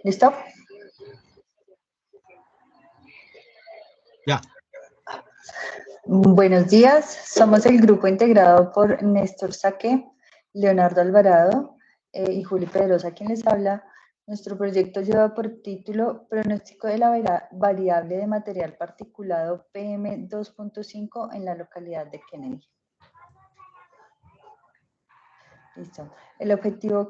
¿Listo? Ya. Buenos días, somos el grupo integrado por Néstor Saque, Leonardo Alvarado y Juli Pedrosa, quien les habla. Nuestro proyecto lleva por título Pronóstico de la variable de material particulado PM2.5 en la localidad de Kennedy. Listo. El objetivo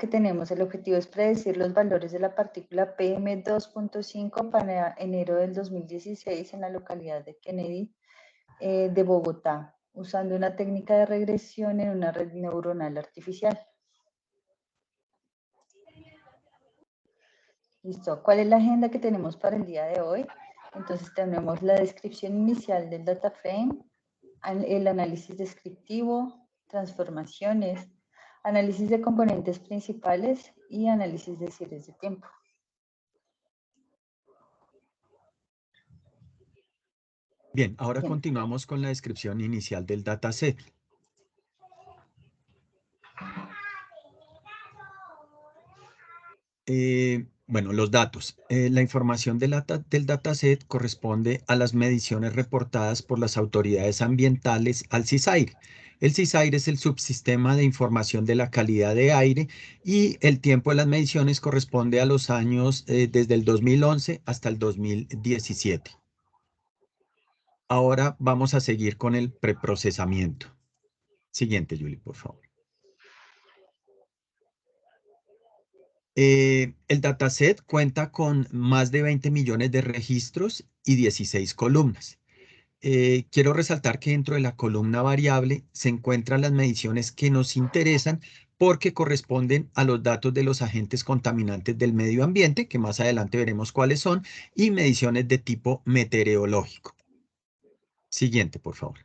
es predecir los valores de la partícula PM2.5 para enero del 2016 en la localidad de Kennedy, de Bogotá, usando una técnica de regresión en una red neuronal artificial. Listo. ¿Cuál es la agenda que tenemos para el día de hoy? Entonces tenemos la descripción inicial del data frame, el análisis descriptivo, transformaciones, análisis de componentes principales y análisis de series de tiempo. Bien, ahora continuamos con la descripción inicial del dataset. Bueno, los datos. La información del dataset corresponde a las mediciones reportadas por las autoridades ambientales al CISAIRE. El CISAIRE es el subsistema de información de la calidad de aire y el tiempo de las mediciones corresponde a los años desde el 2011 hasta el 2017. Ahora vamos a seguir con el preprocesamiento. Siguiente, Julie, por favor. El dataset cuenta con más de 20 millones de registros y 16 columnas. Quiero resaltar que dentro de la columna variable se encuentran las mediciones que nos interesan porque corresponden a los datos de los agentes contaminantes del medio ambiente, que más adelante veremos cuáles son, y mediciones de tipo meteorológico. Siguiente, por favor.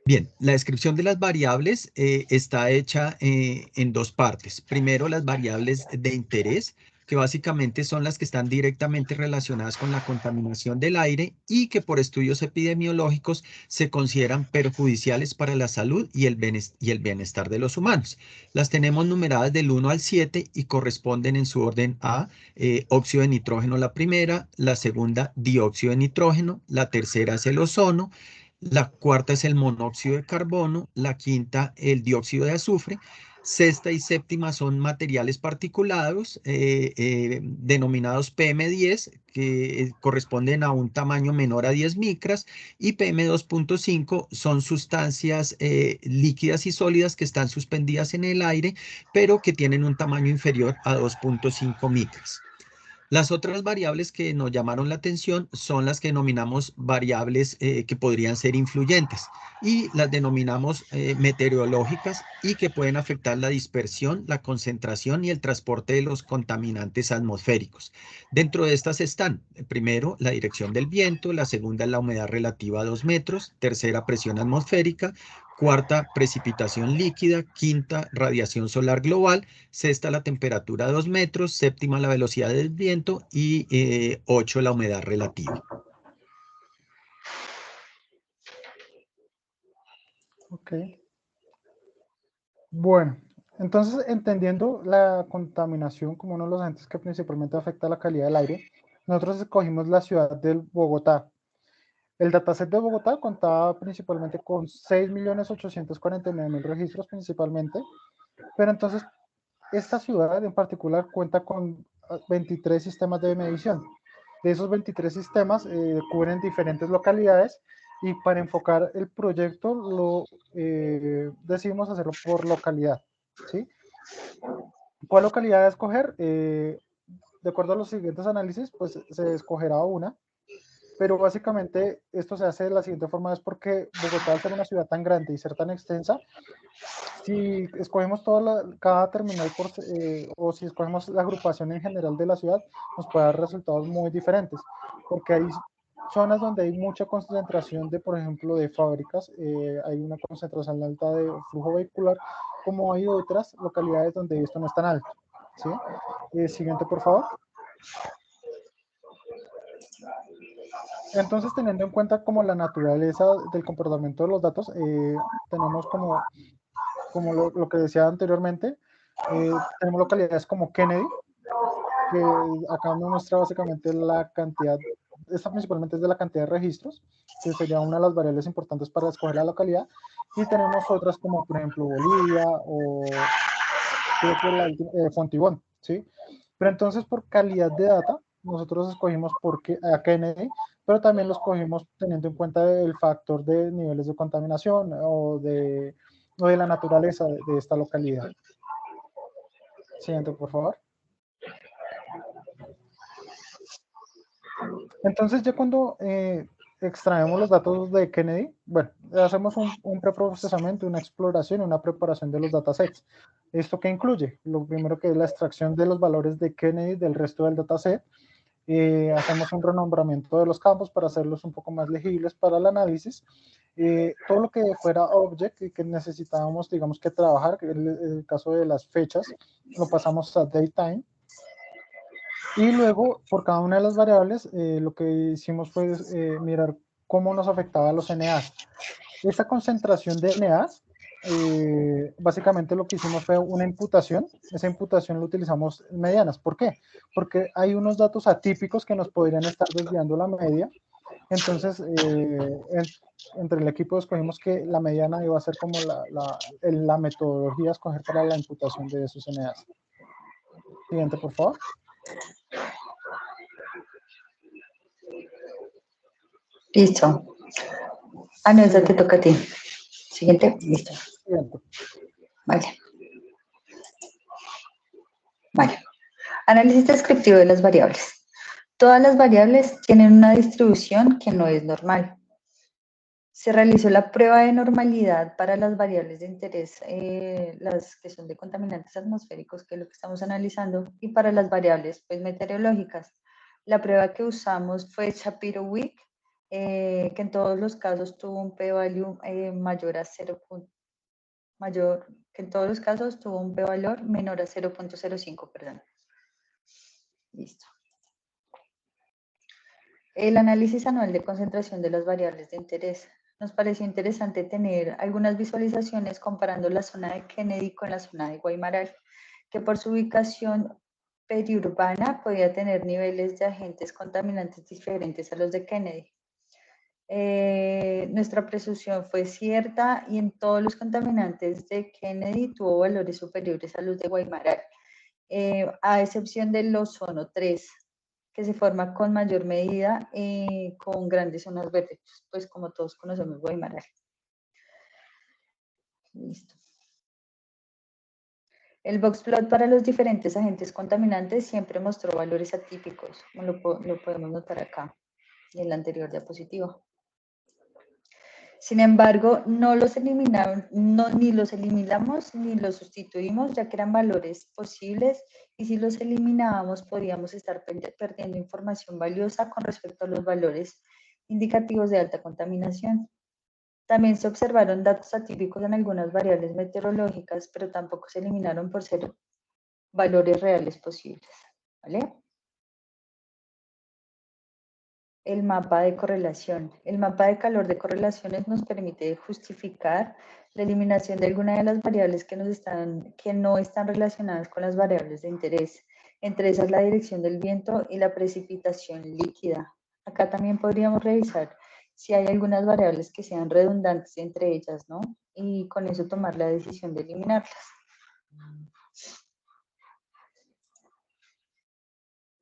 Bien, la descripción de las variables está hecha en dos partes. Primero, las variables de interés, que básicamente son las que están directamente relacionadas con la contaminación del aire y que por estudios epidemiológicos se consideran perjudiciales para la salud y el bienestar de los humanos. Las tenemos numeradas del 1 al 7 y corresponden en su orden a óxido de nitrógeno la primera, la segunda dióxido de nitrógeno, la tercera es el ozono, la cuarta es el monóxido de carbono, la quinta el dióxido de azufre, sexta y séptima son materiales particulados denominados PM10, que corresponden a un tamaño menor a 10 micras, y PM2.5 son sustancias líquidas y sólidas que están suspendidas en el aire, pero que tienen un tamaño inferior a 2.5 micras. Las otras variables que nos llamaron la atención son las que denominamos variables que podrían ser influyentes y las denominamos meteorológicas y que pueden afectar la dispersión, la concentración y el transporte de los contaminantes atmosféricos. Dentro de estas están, primero, la dirección del viento, la segunda, la humedad relativa a 2 metros, tercera, presión atmosférica, cuarta, precipitación líquida, quinta, radiación solar global, sexta, la temperatura a 2 metros, séptima, la velocidad del viento y 8, la humedad relativa. Ok. Bueno, entonces entendiendo la contaminación como uno de los agentes que principalmente afecta la calidad del aire, nosotros escogimos la ciudad de Bogotá. El dataset de Bogotá contaba principalmente con 6.849.000 registros principalmente, pero entonces esta ciudad en particular cuenta con 23 sistemas de medición. De esos 23 sistemas cubren diferentes localidades y para enfocar el proyecto decidimos hacerlo por localidad, ¿sí? ¿Cuál localidad escoger? De acuerdo a los siguientes análisis, pues se escogerá una, pero básicamente esto se hace de la siguiente forma, es porque Bogotá, al ser una ciudad tan grande y ser tan extensa, si escogemos cada terminal o si escogemos la agrupación en general de la ciudad, nos puede dar resultados muy diferentes, porque hay zonas donde hay mucha concentración de, por ejemplo, de fábricas, hay una concentración alta de flujo vehicular, como hay otras localidades donde esto no es tan alto, ¿sí? Siguiente, por favor. Entonces, teniendo en cuenta como la naturaleza del comportamiento de los datos, tenemos como lo que decía anteriormente, tenemos localidades como Kennedy, que acá nos muestra básicamente la cantidad, esta principalmente es de la cantidad de registros, que sería una de las variables importantes para escoger la localidad, y tenemos otras como por ejemplo Bolivia o creo que la última, Fontibón, ¿sí? Pero entonces por calidad de data, nosotros escogimos a Kennedy, pero también lo escogimos teniendo en cuenta el factor de niveles de contaminación o de la naturaleza de esta localidad. Siguiente, por favor. Entonces ya cuando extraemos los datos de Kennedy, bueno, hacemos un preprocesamiento, una exploración y una preparación de los datasets. ¿Esto qué incluye? Lo primero que es la extracción de los valores de Kennedy del resto del dataset. Hacemos un renombramiento de los campos para hacerlos un poco más legibles para el análisis. Todo lo que fuera object y que necesitábamos, digamos, que trabajar, en el caso de las fechas, lo pasamos a datetime. Y luego, por cada una de las variables, lo que hicimos fue mirar cómo nos afectaba a los NAs. Esta concentración de NAs, básicamente lo que hicimos fue una imputación. Esa imputación la utilizamos medianas. ¿Por qué? Porque hay unos datos atípicos que nos podrían estar desviando la media. Entonces, entre el equipo escogimos que la mediana iba a ser como la metodología a escoger para la imputación de esos NAs. Siguiente, por favor. Listo. Ah, no, esa te toca a ti. Siguiente. Listo. Siguiente. Vale. Vale. Análisis descriptivo de las variables. Todas las variables tienen una distribución que no es normal. Se realizó la prueba de normalidad para las variables de interés, las que son de contaminantes atmosféricos, que es lo que estamos analizando, y para las variables pues, meteorológicas. La prueba que usamos fue Shapiro-Wilk, que en todos los casos tuvo un p-value mayor a 0. Que en todos los casos tuvo un p-valor menor a 0.05, perdón. Listo. El análisis anual de concentración de las variables de interés. Nos pareció interesante tener algunas visualizaciones comparando la zona de Kennedy con la zona de Guaymaral, que por su ubicación periurbana podía tener niveles de agentes contaminantes diferentes a los de Kennedy. Nuestra presunción fue cierta y en todos los contaminantes de Kennedy tuvo valores superiores a los de Guaymaral, a excepción del ozono 3, que se forma con mayor medida con grandes zonas verdes, pues como todos conocemos Guaymaral. Listo. El boxplot para los diferentes agentes contaminantes siempre mostró valores atípicos, como lo podemos notar acá y en la anterior diapositiva. Sin embargo, no los eliminaron, ni los eliminamos ni los sustituimos, ya que eran valores posibles, y si los eliminábamos podríamos estar perdiendo información valiosa con respecto a los valores indicativos de alta contaminación. También se observaron datos atípicos en algunas variables meteorológicas, pero tampoco se eliminaron por ser valores reales posibles. ¿Vale? El mapa de correlación. El mapa de calor de correlaciones nos permite justificar la eliminación de alguna de las variables que no están relacionadas con las variables de interés. Entre esas la dirección del viento y la precipitación líquida. Acá también podríamos revisar si hay algunas variables que sean redundantes entre ellas, ¿no? Y con eso tomar la decisión de eliminarlas.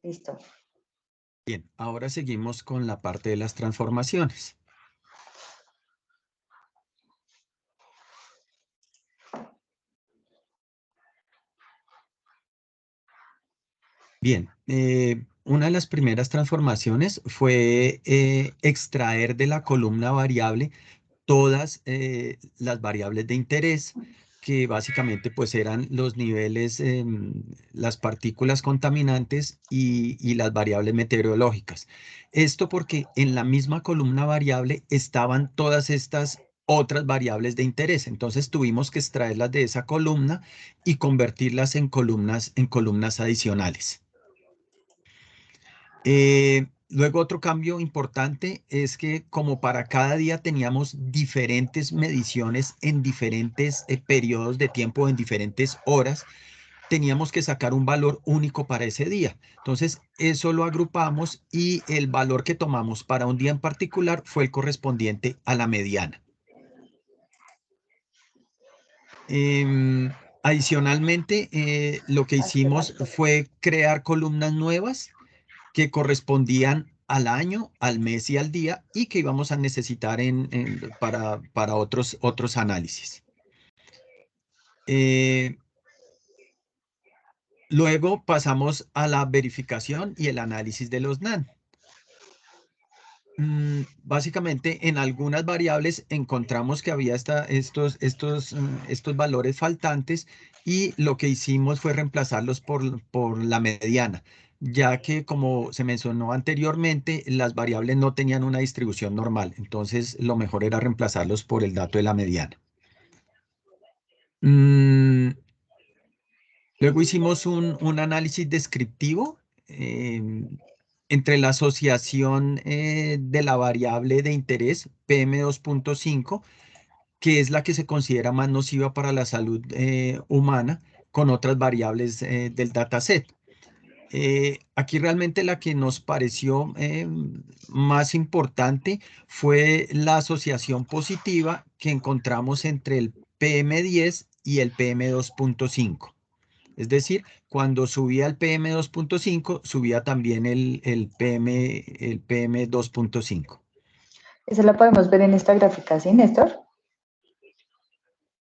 Listo. Bien, ahora seguimos con la parte de las transformaciones. Bien, una de las primeras transformaciones fue extraer de la columna variable todas las variables de interés, que básicamente pues eran los niveles, las partículas contaminantes y las variables meteorológicas. Esto porque en la misma columna variable estaban todas estas otras variables de interés. Entonces tuvimos que extraerlas de esa columna y convertirlas en columnas adicionales. Luego otro cambio importante es que como para cada día teníamos diferentes mediciones en diferentes periodos de tiempo, en diferentes horas, teníamos que sacar un valor único para ese día. Entonces, eso lo agrupamos y el valor que tomamos para un día en particular fue el correspondiente a la mediana. Adicionalmente, lo que hicimos fue crear columnas nuevas que correspondían al año, al mes y al día y que íbamos a necesitar para otros análisis. Luego pasamos a la verificación y el análisis de los NaN. Básicamente, en algunas variables encontramos que había estos valores faltantes y lo que hicimos fue reemplazarlos por la mediana, ya que, como se mencionó anteriormente, las variables no tenían una distribución normal. Entonces, lo mejor era reemplazarlos por el dato de la mediana. Luego hicimos un análisis descriptivo entre la asociación de la variable de interés PM2.5, que es la que se considera más nociva para la salud humana, con otras variables del dataset. Aquí realmente la que nos pareció más importante fue la asociación positiva que encontramos entre el PM10 y el PM2.5. Es decir, cuando subía el PM2.5, subía también el PM2.5. ¿Esa la podemos ver en esta gráfica, sí, Néstor?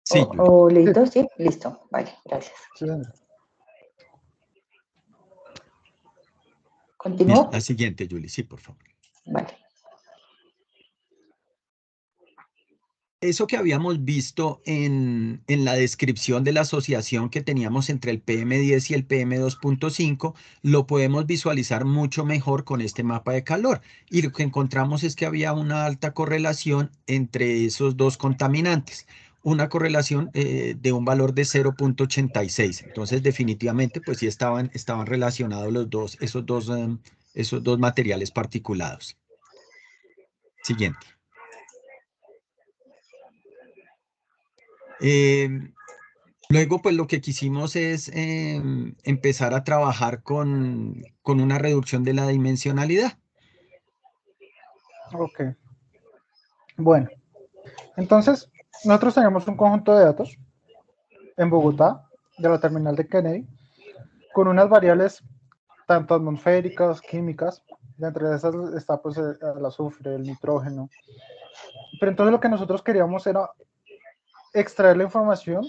Sí, ¿O listo? Sí, listo. Vale, gracias. Sí, señor. ¿Continúo? La siguiente, Julie, sí, por favor. Vale. Eso que habíamos visto en la descripción de la asociación que teníamos entre el PM10 y el PM2.5, lo podemos visualizar mucho mejor con este mapa de calor. Y lo que encontramos es que había una alta correlación entre esos dos contaminantes, una correlación de un valor de 0.86. Entonces, definitivamente, pues sí estaban relacionados esos dos materiales particulados. Siguiente. Luego, pues lo que quisimos es empezar a trabajar con una reducción de la dimensionalidad. Ok. Bueno, entonces nosotros tenemos un conjunto de datos en Bogotá, de la terminal de Kennedy, con unas variables tanto atmosféricas, químicas, y entre esas está pues el azufre, el nitrógeno. Pero entonces lo que nosotros queríamos era extraer la información,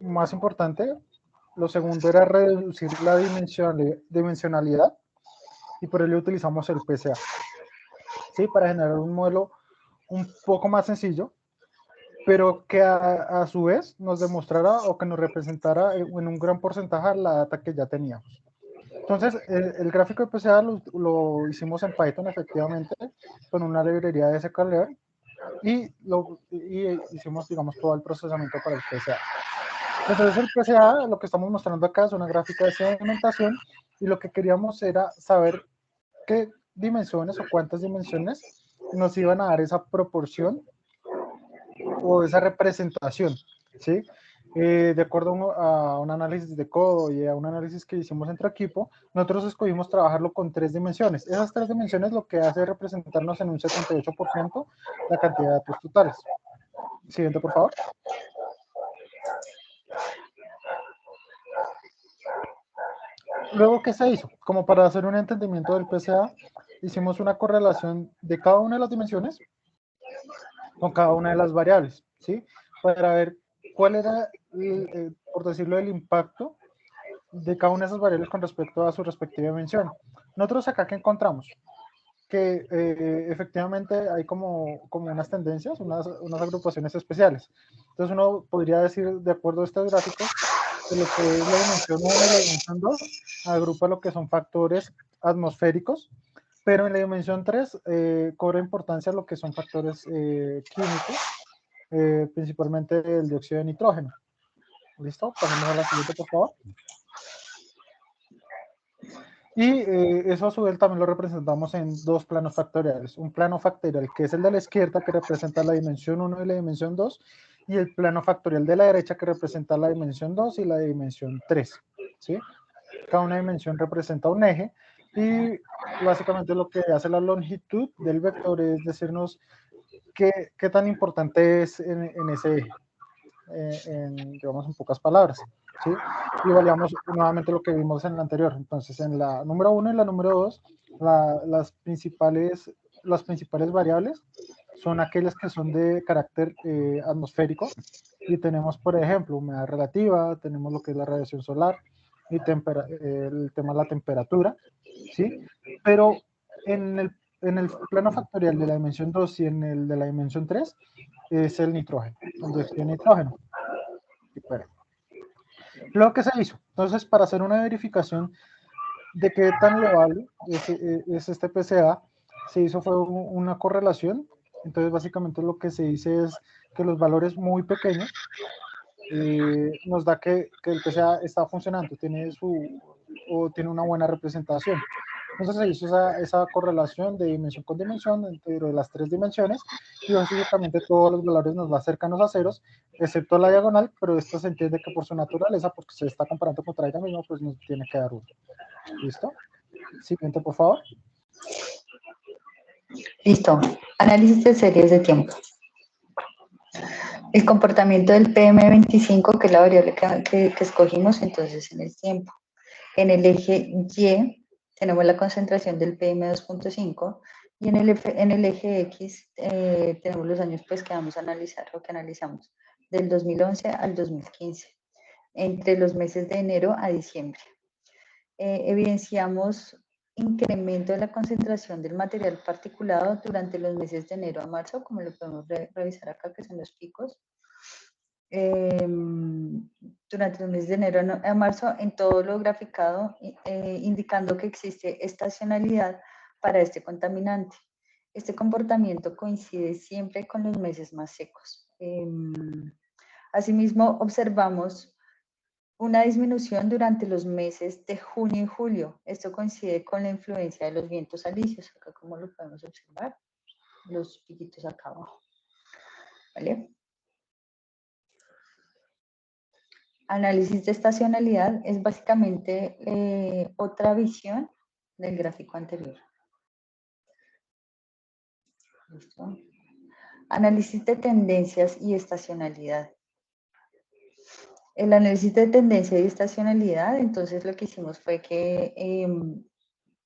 más importante. Lo segundo era reducir la dimensionalidad y por ello utilizamos el PCA, ¿sí? Para generar un modelo un poco más sencillo, pero que a su vez nos demostrara o que nos representara en un gran porcentaje la data que ya teníamos. Entonces, el gráfico de PCA lo hicimos en Python, efectivamente, con una librería de sklearn, y hicimos, digamos, todo el procesamiento para el PCA. Entonces, el PCA, lo que estamos mostrando acá es una gráfica de sedimentación, y lo que queríamos era saber qué dimensiones o cuántas dimensiones nos iban a dar esa proporción o esa representación, ¿sí? De acuerdo a un análisis de codo y a un análisis que hicimos entre equipo, nosotros escogimos trabajarlo con 3 dimensiones. Esas 3 dimensiones lo que hace es representarnos en un 78% la cantidad de datos totales. Siguiente, por favor. Luego, ¿qué se hizo? Como para hacer un entendimiento del PCA, hicimos una correlación de cada una de las dimensiones con cada una de las variables, ¿sí? Para ver cuál era, por decirlo, el impacto de cada una de esas variables con respecto a su respectiva dimensión. Nosotros acá que encontramos que efectivamente hay como unas tendencias, unas agrupaciones especiales. Entonces uno podría decir, de acuerdo a estos gráficos, que lo que es la dimensión 1 y la dimensión 2 agrupa lo que son factores atmosféricos, pero en la dimensión 3 cobra importancia lo que son factores químicos, principalmente el dióxido de nitrógeno. ¿Listo? Pasemos a la siguiente, por favor. Y eso a su vez también lo representamos en dos planos factoriales. Un plano factorial que es el de la izquierda, que representa la dimensión 1 y la dimensión 2, y el plano factorial de la derecha, que representa la dimensión 2 y la dimensión 3. ¿Sí? Cada una dimensión representa un eje, y básicamente lo que hace la longitud del vector es decirnos qué tan importante es en ese eje, digamos en pocas palabras. ¿Sí? Y evaluamos nuevamente lo que vimos en la anterior. Entonces, en la número 1 y la número 2, las principales variables son aquellas que son de carácter atmosférico, y tenemos, por ejemplo, humedad relativa, tenemos lo que es la radiación solar y el tema de la temperatura, ¿sí? Pero en el plano factorial de la dimensión 2 y en el de la dimensión 3 es el nitrógeno, el dióxido de nitrógeno. Lo que se hizo, entonces, para hacer una verificación de qué tan loable es este PCA, se hizo fue una correlación. Entonces, básicamente lo que se dice es que los valores muy pequeños nos da que el PCA está funcionando, tiene una buena representación. Entonces se hizo esa correlación de dimensión con dimensión dentro de las tres dimensiones, y básicamente todos los valores nos van cercanos a ceros, excepto la diagonal, pero esto se entiende que por su naturaleza, porque se está comparando contra ella misma, pues nos tiene que dar 1. ¿Listo? Siguiente, por favor. Listo. Análisis de series de tiempo. El comportamiento del PM25, que es la variable que escogimos, entonces en el tiempo. En el eje Y tenemos la concentración del PM2.5, y en el eje X tenemos los años pues, que vamos a analizar o que analizamos, del 2011 al 2015, entre los meses de enero a diciembre. Evidenciamos incremento de la concentración del material particulado durante los meses de enero a marzo, como lo podemos revisar acá, que son los picos. Durante los meses de enero a marzo, en todo lo graficado, indicando que existe estacionalidad para este contaminante. Este comportamiento coincide siempre con los meses más secos. Asimismo, observamos una disminución durante los meses de junio y julio. Esto coincide con la influencia de los vientos alisios, acá como lo podemos observar, los piquitos acá abajo. ¿Vale? Análisis de estacionalidad es básicamente otra visión del gráfico anterior. ¿Listo? Análisis de tendencias y estacionalidad. El análisis de tendencia y estacionalidad, entonces lo que hicimos fue que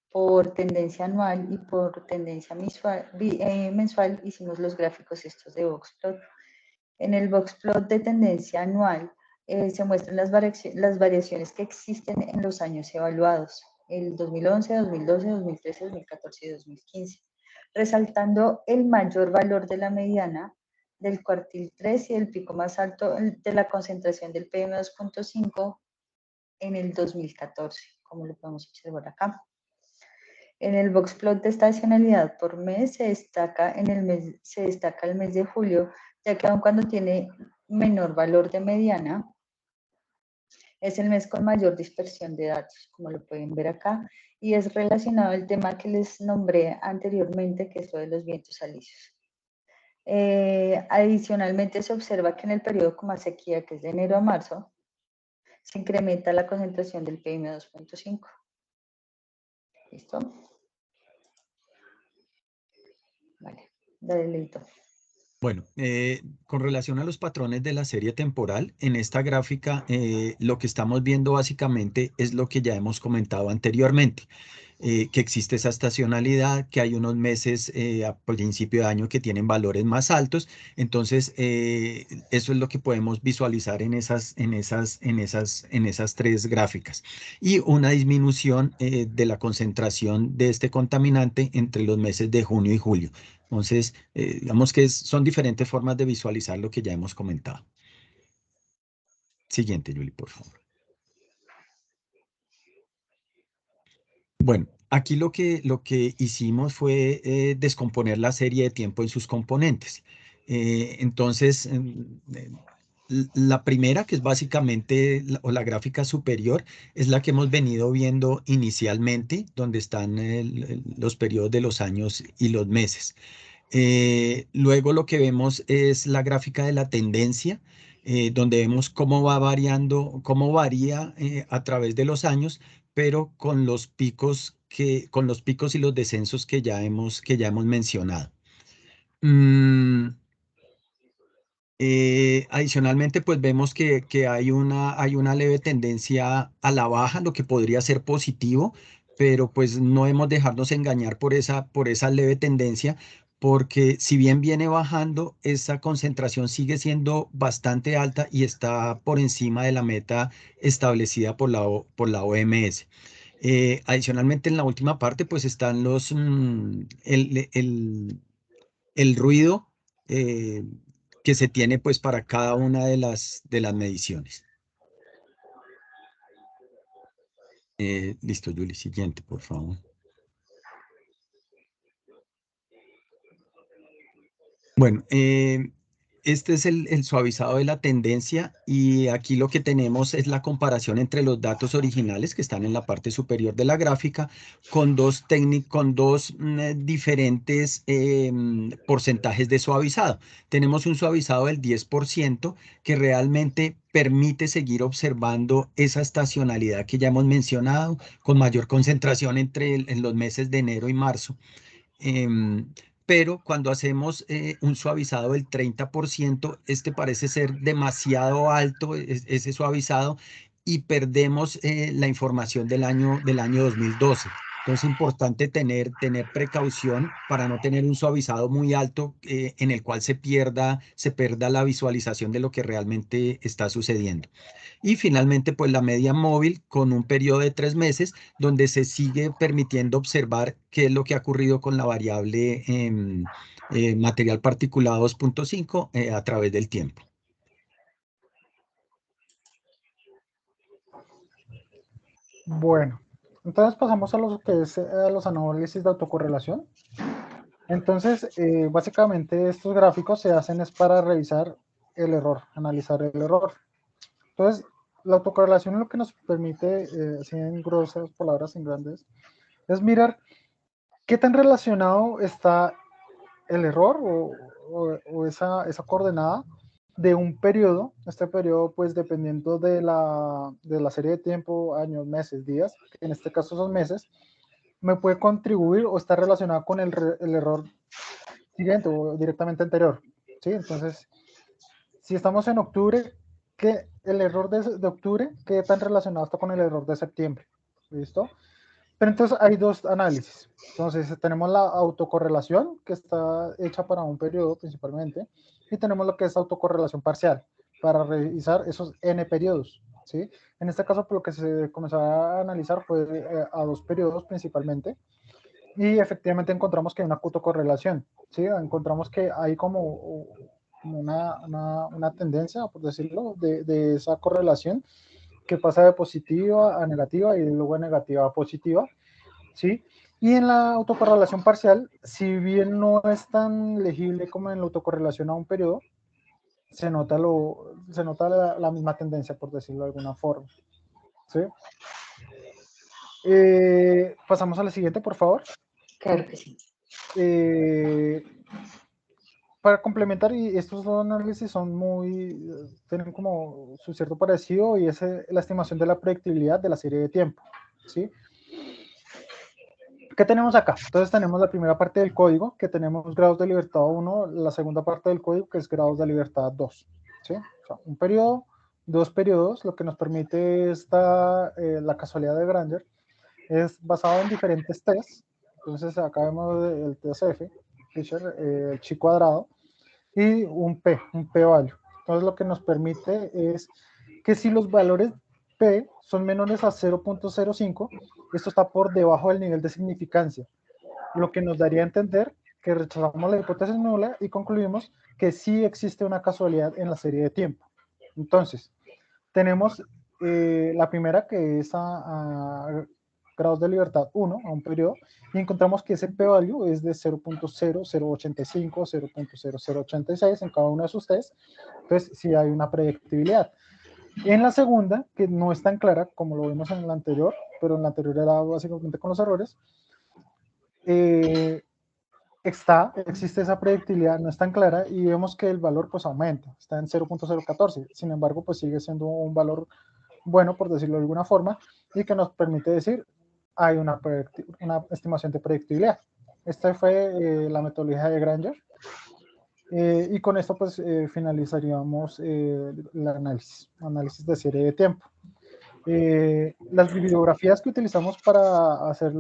por tendencia anual y por tendencia mensual hicimos los gráficos estos de Boxplot. En el Boxplot de tendencia anual se muestran las variaciones que existen en los años evaluados, el 2011, 2012, 2013, 2014 y 2015, resaltando el mayor valor de la mediana del cuartil 3 y el pico más alto de la concentración del PM2.5 en el 2014, como lo podemos observar acá. En el boxplot de estacionalidad por mes se destaca el mes de julio, ya que aun cuando tiene menor valor de mediana, es el mes con mayor dispersión de datos, como lo pueden ver acá, y es relacionado al tema que les nombré anteriormente, que es lo de los vientos alisios. Adicionalmente, se observa que en el periodo con más sequía, que es de enero a marzo, se incrementa la concentración del PM2.5. ¿Listo? Vale, dale, Leito. Bueno, con relación a los patrones de la serie temporal, en esta gráfica lo que estamos viendo básicamente es lo que ya hemos comentado anteriormente, que existe esa estacionalidad, que hay unos meses a principio de año que tienen valores más altos. Entonces, eso es lo que podemos visualizar en esas tres gráficas. Y una disminución de la concentración de este contaminante entre los meses de junio y julio. Entonces, digamos que son diferentes formas de visualizar lo que ya hemos comentado. Siguiente, Yuli, por favor. Bueno, aquí lo que hicimos fue descomponer la serie de tiempo en sus componentes. Entonces, la primera, que es básicamente o la gráfica superior, es la que hemos venido viendo inicialmente, donde están los periodos de los años y los meses. Luego lo que vemos es la gráfica de la tendencia, donde vemos cómo va variando, cómo varía a través de los años, pero con los picos con los picos y los descensos que ya hemos mencionado. Adicionalmente, pues vemos que hay una leve tendencia a la baja, lo que podría ser positivo, pero pues no hemos dejarnos engañar por esa leve tendencia, porque si bien viene bajando, esa concentración sigue siendo bastante alta y está por encima de la meta establecida por la OMS. Adicionalmente, en la última parte, pues están el ruido eh, que se tiene pues para cada una de las mediciones. Listo, Julie, siguiente, por favor. Bueno, este es el suavizado de la tendencia y aquí lo que tenemos es la comparación entre los datos originales que están en la parte superior de la gráfica con dos diferentes porcentajes de suavizado. Tenemos un suavizado del 10% que realmente permite seguir observando esa estacionalidad que ya hemos mencionado con mayor concentración en los meses de enero y marzo. Pero cuando hacemos un suavizado del 30%, este parece ser demasiado alto, ese suavizado, y perdemos la información del año 2012. Entonces es importante tener precaución para no tener un suavizado muy alto en el cual se pierda la visualización de lo que realmente está sucediendo. Y finalmente, pues la media móvil con un periodo de 3 meses, donde se sigue permitiendo observar qué es lo que ha ocurrido con la variable material particulado 2.5 a través del tiempo. Bueno, entonces pasamos a lo que es a los análisis de autocorrelación. Entonces, básicamente estos gráficos se hacen es para revisar el error, analizar el error. Entonces, la autocorrelación lo que nos permite, así en grosas palabras, en grandes, es mirar qué tan relacionado está el error o esa coordenada de un periodo. Este periodo, pues, dependiendo de la serie de tiempo, años, meses, días, en este caso son meses, me puede contribuir o estar relacionado con el error siguiente o directamente anterior. ¿Sí? Entonces, si estamos en octubre, que el error de octubre, ¿qué tan relacionado está con el error de septiembre? ¿Listo? Pero entonces hay dos análisis. Entonces tenemos la autocorrelación, que está hecha para un periodo principalmente, y tenemos lo que es autocorrelación parcial, para revisar esos n periodos. ¿Sí? En este caso, por lo que se comenzó a analizar fue a 2 periodos principalmente, y efectivamente encontramos que hay una autocorrelación. ¿Sí? Encontramos que hay como una tendencia, por decirlo, de esa correlación que pasa de positiva a negativa y luego de negativa a positiva, ¿sí? Y en la autocorrelación parcial, si bien no es tan legible como en la autocorrelación a un periodo, se nota la misma tendencia, por decirlo de alguna forma, ¿sí? Pasamos a la siguiente, por favor. Claro que sí. Para complementar, y estos dos análisis son tienen como su cierto parecido, y es la estimación de la predictibilidad de la serie de tiempo, ¿sí? ¿Qué tenemos acá? Entonces tenemos la primera parte del código, que tenemos grados de libertad 1, la segunda parte del código, que es grados de libertad 2, ¿sí? O sea, un periodo, 2 periodos, lo que nos permite la casualidad de Granger, es basado en diferentes tests. Entonces acá vemos el TSF, Fisher, el chi cuadrado, y un P value. Entonces lo que nos permite es que si los valores P son menores a 0.05, esto está por debajo del nivel de significancia, lo que nos daría a entender que rechazamos la hipótesis nula y concluimos que sí existe una casualidad en la serie de tiempo. Entonces, tenemos la primera, que es grados de libertad 1 a un periodo, y encontramos que ese p-value es de 0.0085, 0.0086 en cada uno de sus test. Entonces, sí hay una predictibilidad. En la segunda, que no es tan clara como lo vimos en la anterior, pero en la anterior era básicamente con los errores, existe esa predictibilidad, no es tan clara, y vemos que el valor pues aumenta, está en 0.014, sin embargo pues sigue siendo un valor bueno, por decirlo de alguna forma, y que nos permite decir hay una estimación de predictibilidad. Esta fue la metodología de Granger, y con esto pues finalizaríamos el análisis de serie de tiempo. Las bibliografías que utilizamos para hacer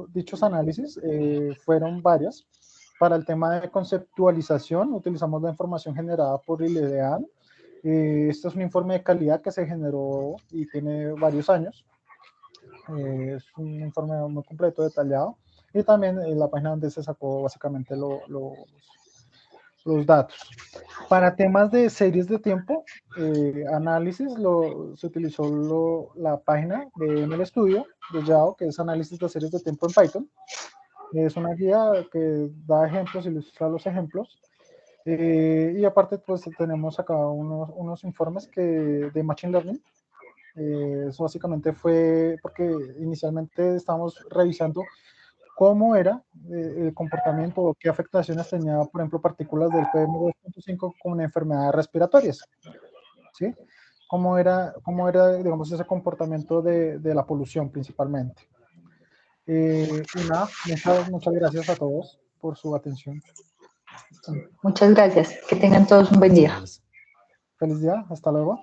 dichos análisis fueron varias. Para el tema de conceptualización utilizamos la información generada por ILEAN. Este es un informe de calidad que se generó y tiene varios años. Es un informe muy completo, detallado, y también en la página donde se sacó básicamente los datos. Para temas de series de tiempo, análisis, se utilizó la página de ML Studio de Yao, que es análisis de series de tiempo en Python. Es una guía que da ejemplos, ilustra los ejemplos. Y aparte, pues tenemos acá unos informes de Machine Learning. Eso básicamente fue porque inicialmente estábamos revisando cómo era el comportamiento o qué afectaciones tenía, por ejemplo, partículas del PM2.5 con enfermedades respiratorias, ¿sí? Cómo era, digamos, ese comportamiento de la polución principalmente. Y nada, muchas gracias a todos por su atención. Muchas gracias. Que tengan todos un buen día. Feliz día, hasta luego.